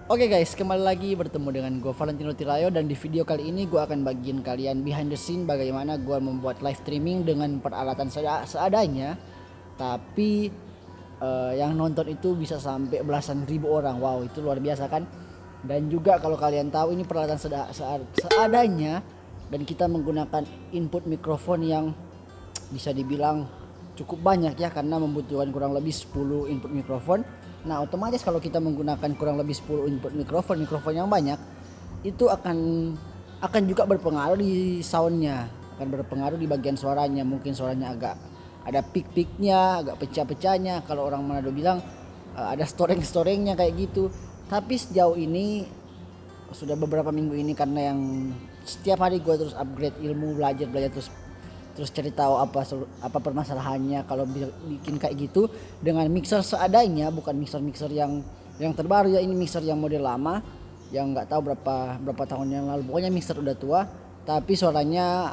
Oke guys, kembali lagi bertemu dengan gue Valentino Tirayo, dan di video kali ini gue akan bagiin kalian behind the scene bagaimana gue membuat live streaming dengan peralatan seadanya. Tapi yang nonton itu bisa sampai belasan ribu orang. Wow, itu luar biasa kan? Dan juga kalau kalian tahu ini peralatan seadanya, dan kita menggunakan input mikrofon yang bisa dibilang cukup banyak ya, karena membutuhkan kurang lebih 10 input mikrofon. Nah, otomatis kalau kita menggunakan kurang lebih 10 input mikrofon yang banyak, itu akan juga berpengaruh di soundnya, akan berpengaruh di bagian suaranya. Mungkin suaranya agak ada peak-peaknya, agak pecah-pecahnya. Kalau orang Manado bilang ada storeng-storengnya kayak gitu. Tapi sejauh ini sudah beberapa minggu ini, karena yang setiap hari gue terus upgrade ilmu, belajar terus cari tahu apa permasalahannya kalau bikin kayak gitu dengan mixer seadanya, bukan mixer yang terbaru ya. Ini mixer yang model lama yang nggak tahu berapa tahun yang lalu. Pokoknya mixer udah tua, tapi suaranya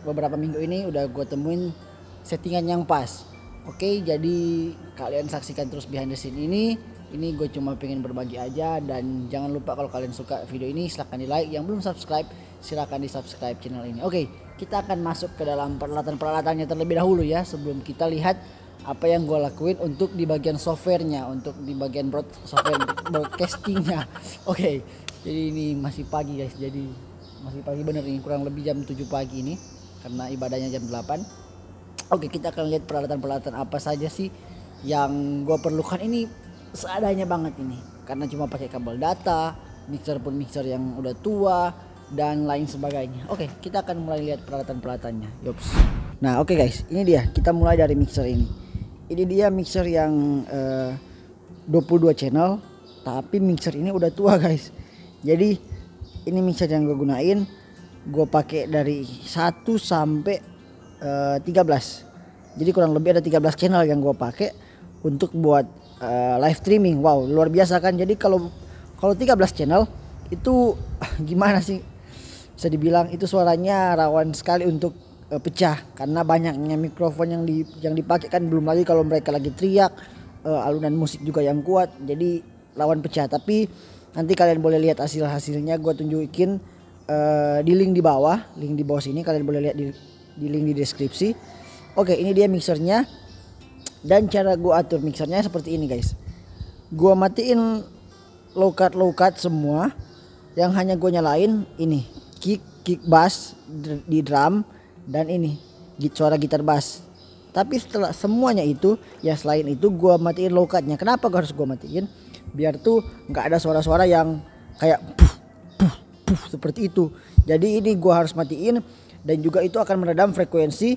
beberapa minggu ini udah gue temuin settingan yang pas. Oke, jadi kalian saksikan terus behind the scene ini gue cuma pengen berbagi aja. Dan jangan lupa kalau kalian suka video ini silahkan di like, yang belum subscribe silahkan di subscribe channel ini. Oke, kita akan masuk ke dalam peralatan-peralatannya terlebih dahulu ya, sebelum kita lihat apa yang gue lakuin untuk di bagian softwarenya, untuk di bagian software broadcastingnya. Oke, jadi ini masih pagi guys, jadi masih pagi bener ini, kurang lebih jam 7 pagi ini karena ibadahnya jam 8. Oke, kita akan lihat peralatan-peralatan apa saja sih yang gue perlukan. Ini seadanya banget ini, karena cuma pakai kabel data, mixer pun mixer yang udah tua dan lain sebagainya. Oke, kita akan mulai lihat peralatan-peralatannya. Yops. Nah, oke guys, ini dia. Kita mulai dari mixer ini. Ini dia mixer yang 22 channel, tapi mixer ini udah tua guys. Jadi ini mixer yang gue gunain, gue pakai dari 1 sampai 13. Jadi kurang lebih ada 13 channel yang gue pakai untuk buat live streaming. Wow, luar biasa kan? Jadi kalau 13 channel itu gimana sih? Bisa dibilang itu suaranya rawan sekali untuk pecah karena banyaknya mikrofon yang dipakai kan. Belum lagi kalau mereka lagi teriak, alunan musik juga yang kuat, jadi rawan pecah. Tapi nanti kalian boleh lihat hasilnya, gue tunjukin di link di bawah sini. Kalian boleh lihat di link di deskripsi. Oke, ini dia mixernya, dan cara gue atur mixernya seperti ini guys. Gue matiin low cut semua, yang hanya gue nyalain ini kick bass di drum, dan ini suara gitar bass. Tapi setelah semuanya itu ya, selain itu gue matiin low cutnya. Kenapa harus gue matiin? Biar tuh nggak ada suara-suara yang kayak puh seperti itu. Jadi ini gue harus matiin, dan juga itu akan meredam frekuensi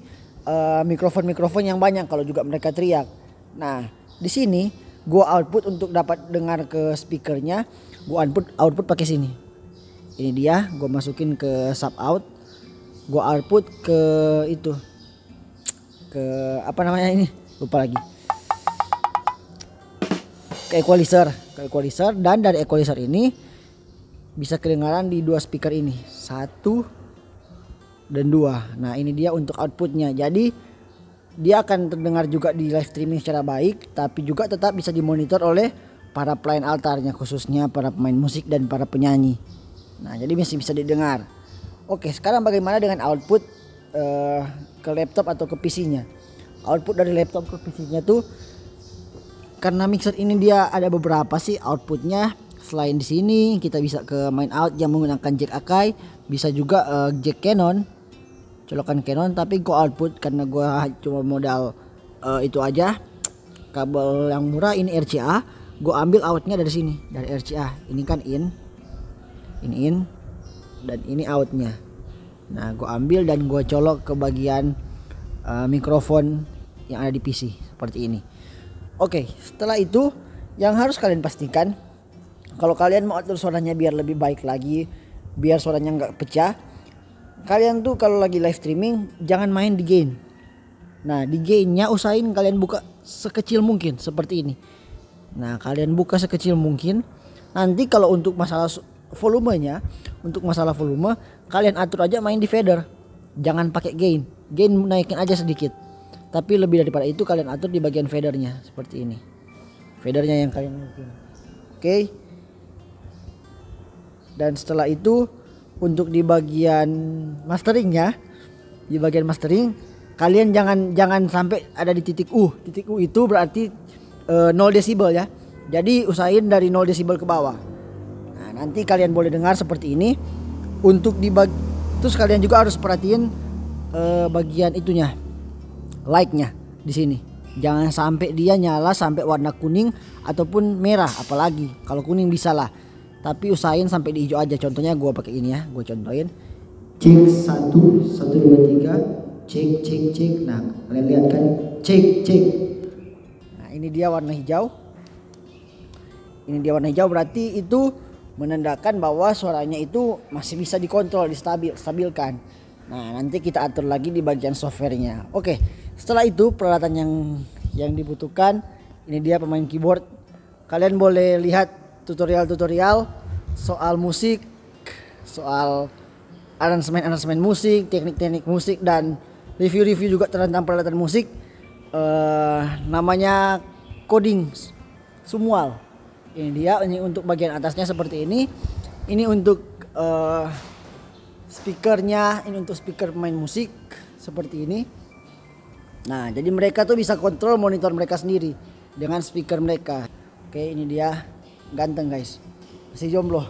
mikrofon yang banyak kalau juga mereka teriak. Nah, di sini gue output untuk dapat dengar ke speakernya. Gue output pakai sini. Ini dia, gue masukin ke sub out, gue output ke itu, ke apa namanya ini, lupa lagi, ke equalizer, dan dari equalizer ini bisa kedengaran di dua speaker ini, 1 dan 2. Nah, ini dia untuk outputnya. Jadi dia akan terdengar juga di live streaming secara baik, tapi juga tetap bisa dimonitor oleh para pelayan altarnya, khususnya para pemain musik dan para penyanyi. Nah, jadi masih bisa didengar. Oke, sekarang bagaimana dengan output ke laptop atau ke PC-nya? Output dari laptop ke PC-nya tuh, karena mixer ini dia ada beberapa sih outputnya. Selain di sini kita bisa ke main out yang menggunakan jack Akai, bisa juga jack Canon, colokan Canon. Tapi gua output karena gua cuma modal itu aja, kabel yang murah ini RCA. Gua ambil outnya dari sini, dari RCA. Ini kan ini in dan ini outnya. Nah, gue ambil dan gue colok ke bagian mikrofon yang ada di PC seperti ini. Oke, setelah itu yang harus kalian pastikan, kalau kalian mau atur suaranya biar lebih baik lagi, biar suaranya nggak pecah, kalian tuh kalau lagi live streaming jangan main di gain. Nah, di gainnya usahain kalian buka sekecil mungkin seperti ini. Nah, kalian buka sekecil mungkin. Nanti kalau untuk masalah volumenya, kalian atur aja main di fader, jangan pakai gain naikin aja sedikit. Tapi lebih daripada itu kalian atur di bagian fadernya seperti ini, fadernya yang kalian naikin. Oke, Dan setelah itu untuk di bagian masteringnya, di bagian mastering kalian jangan sampai ada di titik U. Titik U itu berarti 0 desibel ya. Jadi usahain dari 0 desibel ke bawah. Nah, nanti kalian boleh dengar seperti ini. Untuk terus kalian juga harus perhatiin bagian itunya, light-nya di sini. Jangan sampai dia nyala sampai warna kuning ataupun merah, apalagi kalau kuning bisa lah. Tapi usahain sampai di hijau aja. Contohnya gue pakai ini ya, gue contohin. Cek 1 1 2 3, cek. Nah, kalian lihat kan? Cek. Nah, ini dia warna hijau. Ini dia warna hijau, berarti itu menandakan bahwa suaranya itu masih bisa dikontrol, distabilkan. Nah, nanti kita atur lagi di bagian softwarenya. Oke, setelah itu peralatan yang dibutuhkan, ini dia pemain keyboard. Kalian boleh lihat tutorial soal musik, soal aransemen musik, teknik musik, dan review juga tentang peralatan musik. Namanya coding Sumual. Ini dia, ini untuk bagian atasnya seperti ini. Ini untuk speakernya, ini untuk speaker pemain musik seperti ini. Nah, jadi mereka tuh bisa kontrol monitor mereka sendiri dengan speaker mereka. Oke, ini dia, ganteng guys, masih jomblo.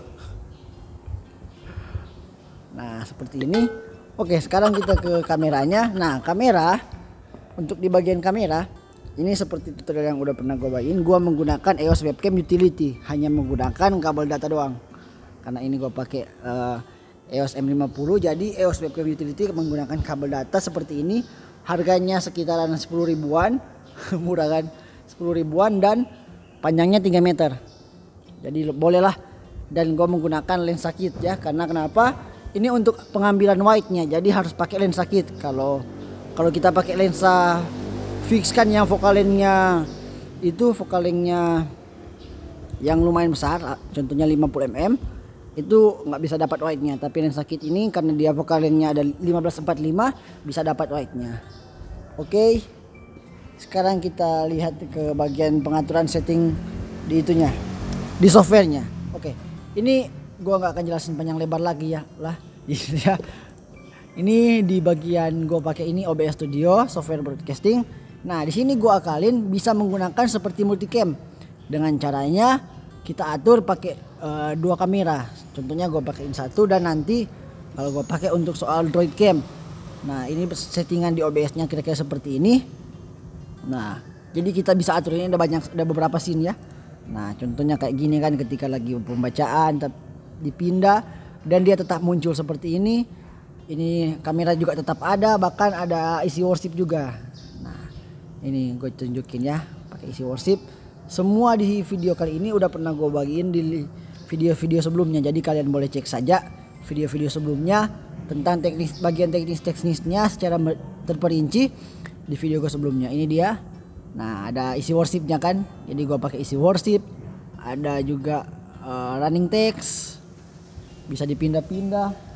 Nah, seperti ini. Oke, sekarang kita ke kameranya. Nah, kamera, untuk di bagian kamera ini seperti tutorial yang udah pernah gue bagiin. Gue menggunakan EOS Webcam Utility, hanya menggunakan kabel data doang. Karena ini gue pakai EOS M50, jadi EOS Webcam Utility menggunakan kabel data seperti ini. Harganya sekitaran 10 ribuan, murah kan? 10 ribuan dan panjangnya 3 meter. Jadi bolehlah. Dan gue menggunakan lensa kit ya, karena kenapa? Ini untuk pengambilan wide-nya, jadi harus pakai lensa kit. Kalau kita pakai lensa fix kan, yang vokalengnya yang lumayan besar, contohnya 50 mm, itu nggak bisa dapat wide-nya. Tapi lensa kit ini karena dia vokalengnya ada 1545 bisa dapat wide-nya. Oke, sekarang kita lihat ke bagian pengaturan setting di itunya, di softwarenya. Oke, ini gua nggak akan jelasin panjang lebar lagi ya lah. Ini di bagian gue pakai ini OBS Studio, software broadcasting. Nah, di sini gue akalin bisa menggunakan seperti multicam. Dengan caranya kita atur pakai 2 kamera. Contohnya gue pakein 1, dan nanti kalau gue pakai untuk soal Droid Cam. Nah, ini settingan di OBS-nya kira-kira seperti ini. Nah, jadi kita bisa atur, ini ada beberapa scene ya. Nah, contohnya kayak gini kan, ketika lagi pembacaan dipindah dan dia tetap muncul seperti ini. Ini kamera juga tetap ada, bahkan ada isi worship juga. Nah, ini gue tunjukin ya, pakai isi worship. Semua di video kali ini udah pernah gue bagiin di video-video sebelumnya. Jadi kalian boleh cek saja video-video sebelumnya tentang bagian teknisnya secara terperinci di video gue sebelumnya. Ini dia. Nah, ada isi worshipnya kan. Jadi gue pakai isi worship. Ada juga running text. Bisa dipindah-pindah.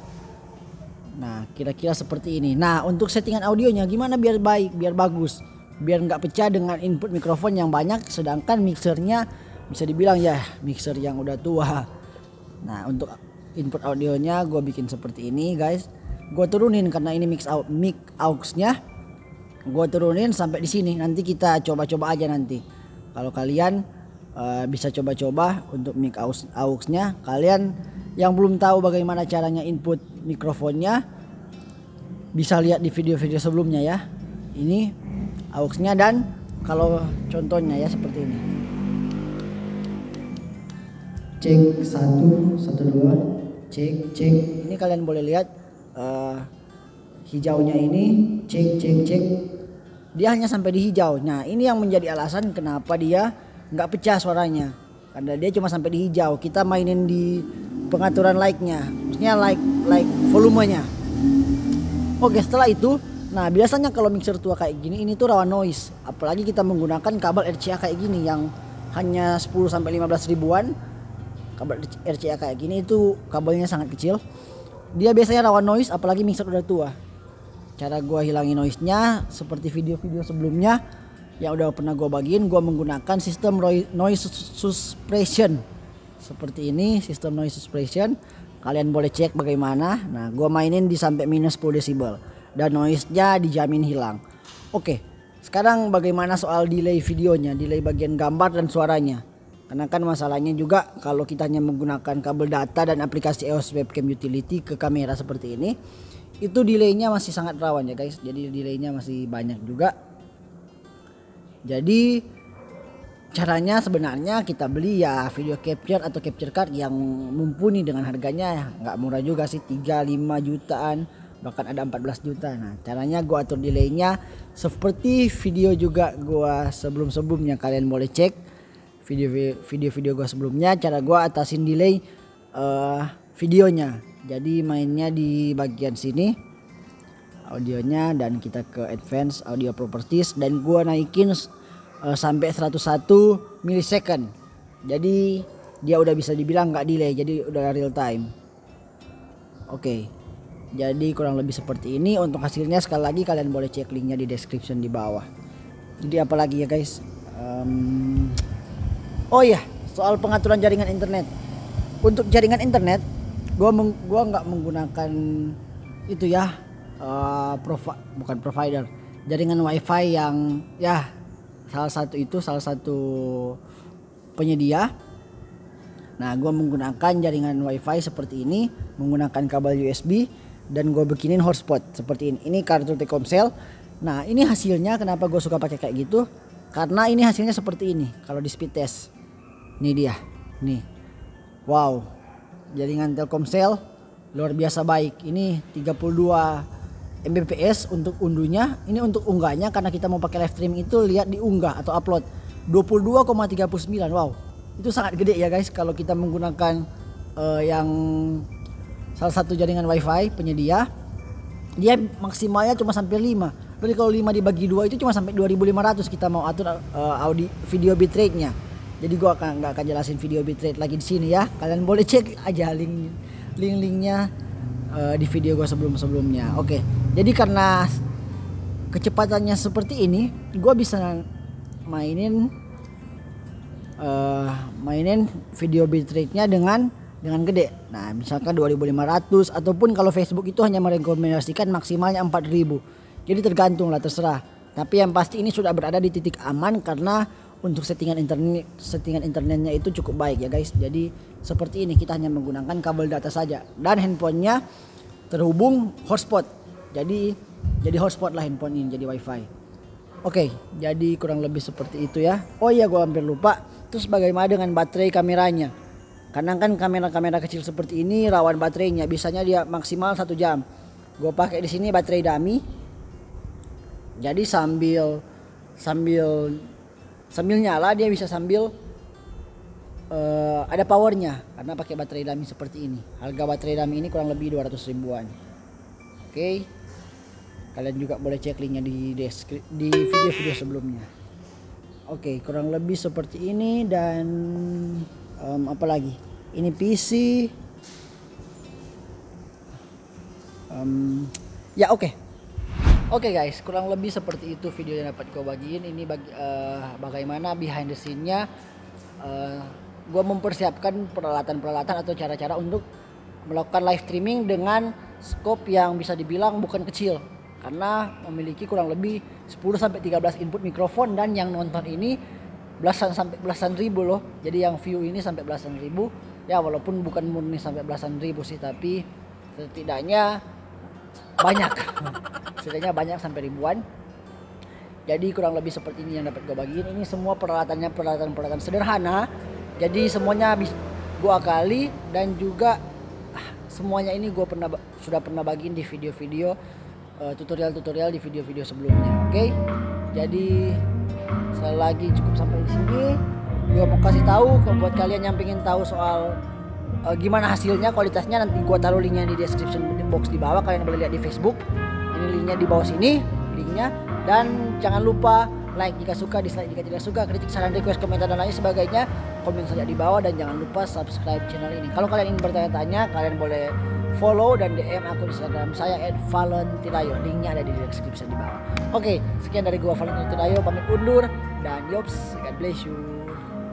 Nah, kira-kira seperti ini. Nah, untuk settingan audionya gimana biar baik, biar bagus, biar nggak pecah dengan input mikrofon yang banyak, sedangkan mixernya bisa dibilang ya mixer yang udah tua. Nah, untuk input audionya gue bikin seperti ini guys. Gue turunin karena ini mic aux-nya. Gue turunin sampai di sini. Nanti kita coba-coba aja nanti. Kalau kalian bisa coba-coba untuk mic aux-nya. Kalian yang belum tahu bagaimana caranya input mikrofonnya, bisa lihat di video-video sebelumnya ya. Ini aux-nya, dan kalau contohnya ya seperti ini. Cek 1 1 2, cek. Ini kalian boleh lihat hijaunya ini, cek. Dia hanya sampai di hijau. Nah, ini yang menjadi alasan kenapa dia nggak pecah suaranya, karena dia cuma sampai di hijau. Kita mainin di pengaturan like-nya, maksudnya like volumenya. Oke, setelah itu, nah biasanya kalau mixer tua kayak gini ini tuh rawan noise, apalagi kita menggunakan kabel RCA kayak gini yang hanya 10 sampai 15 ribuan. Kabel RCA kayak gini itu kabelnya sangat kecil. Dia biasanya rawan noise, apalagi mixer udah tua. Cara gua hilangin noise-nya seperti video-video sebelumnya yang udah pernah gua bagiin, gua menggunakan sistem noise suppression seperti ini sistem noise suppression. Kalian boleh cek bagaimana. Nah, gua mainin di sampai minus 10 decibel dan noise-nya dijamin hilang. Oke, sekarang bagaimana soal delay videonya, delay bagian gambar dan suaranya. Karena kan masalahnya juga kalau kita hanya menggunakan kabel data dan aplikasi EOS Webcam Utility ke kamera seperti ini, itu delaynya masih sangat rawan ya guys. Jadi delaynya masih banyak juga. Jadi caranya sebenarnya kita beli ya video capture atau capture card yang mumpuni dengan harganya nggak murah juga sih, 3-5 jutaan, bahkan ada 14 juta. Nah, caranya gua atur delaynya seperti video juga gua sebelumnya. Kalian boleh cek video gua sebelumnya, cara gua atasin delay videonya. Jadi mainnya di bagian sini audionya, dan kita ke advance audio properties dan gua naikin sampai 101 millisecond. Jadi dia udah bisa dibilang nggak delay, jadi udah real time. Oke. Jadi kurang lebih seperti ini untuk hasilnya. Sekali lagi kalian boleh cek linknya di description di bawah. Jadi apalagi ya guys, oh iya, soal pengaturan jaringan internet. Untuk jaringan internet gua nggak menggunakan itu ya, bukan provider, jaringan wifi yang ya salah satu penyedia. Nah, gue menggunakan jaringan wifi seperti ini, menggunakan kabel USB, dan gue bikinin hotspot seperti ini. Ini kartu Telkomsel. Nah, ini hasilnya kenapa gue suka pakai kayak gitu, karena ini hasilnya seperti ini. Kalau di speed test, ini dia nih, wow, jaringan Telkomsel luar biasa baik. Ini 32 Mbps untuk unduhnya. Ini untuk unggahnya, karena kita mau pakai live streaming itu lihat di unggah atau upload 22,39. Wow, itu sangat gede ya guys. Kalau kita menggunakan yang salah satu jaringan wifi penyedia, dia maksimalnya cuma sampai 5. Jadi kalau 5 dibagi 2 itu cuma sampai 2500 kita mau atur audio video bitrate-nya. Jadi gua nggak akan jelasin video bitrate lagi di sini ya. Kalian boleh cek aja link-linknya di video gua sebelumnya. Oke. Jadi karena kecepatannya seperti ini, gua bisa mainin video bitrate-nya dengan gede. Nah, misalkan 2500, ataupun kalau Facebook itu hanya merekomendasikan maksimalnya 4000. Jadi tergantung lah, terserah. Tapi yang pasti ini sudah berada di titik aman, karena untuk settingan internetnya itu cukup baik ya guys. Jadi seperti ini, kita hanya menggunakan kabel data saja dan handphonenya terhubung hotspot. Jadi hotspot lah handphone ini, jadi wifi. Oke, jadi kurang lebih seperti itu ya. Oh iya, gua hampir lupa. Terus bagaimana dengan baterai kameranya? Karena kan kamera kecil seperti ini rawan baterainya. Biasanya dia maksimal 1 jam. Gue pakai di sini baterai dummy. Jadi sambil nyala dia bisa sambil ada powernya, karena pakai baterai dummy seperti ini. Harga baterai dummy ini kurang lebih 200 ribuan. Oke. Kalian juga boleh cek linknya di video-video sebelumnya. Oke, kurang lebih seperti ini. Dan apa lagi? Ini PC. Ya oke guys, kurang lebih seperti itu video yang dapat gue bagiin. Ini bagaimana behind the scene-nya gue mempersiapkan peralatan atau cara-cara untuk melakukan live streaming dengan scope yang bisa dibilang bukan kecil, karena memiliki kurang lebih 10-13 input mikrofon, dan yang nonton ini belasan ribu loh. Jadi yang view ini sampai belasan ribu ya, walaupun bukan murni sampai belasan ribu sih, tapi setidaknya banyak sampai ribuan. Jadi kurang lebih seperti ini yang dapat gue bagiin. Ini semua peralatan sederhana, jadi semuanya gue akali, dan juga semuanya ini gue sudah pernah bagiin di video-video tutorial di video-video sebelumnya. Oke. Jadi sekali lagi cukup sampai di sini. Gue mau kasih tahu kalau buat kalian yang pengen tahu soal gimana hasilnya, kualitasnya, nanti gue taruh linknya di description box di bawah. Kalian boleh lihat di Facebook. Ini linknya di bawah sini, linknya. Dan jangan lupa like jika suka, dislike jika tidak suka, kritik, saran, request, komentar dan lain sebagainya komen saja di bawah, dan jangan lupa subscribe channel ini. Kalau kalian ingin bertanya-tanya, kalian boleh follow dan DM akun Instagram saya @valentinayo. Linknya ada di description di bawah. Oke, sekian dari gua Valentinayo, pamit undur, dan yops, God bless you.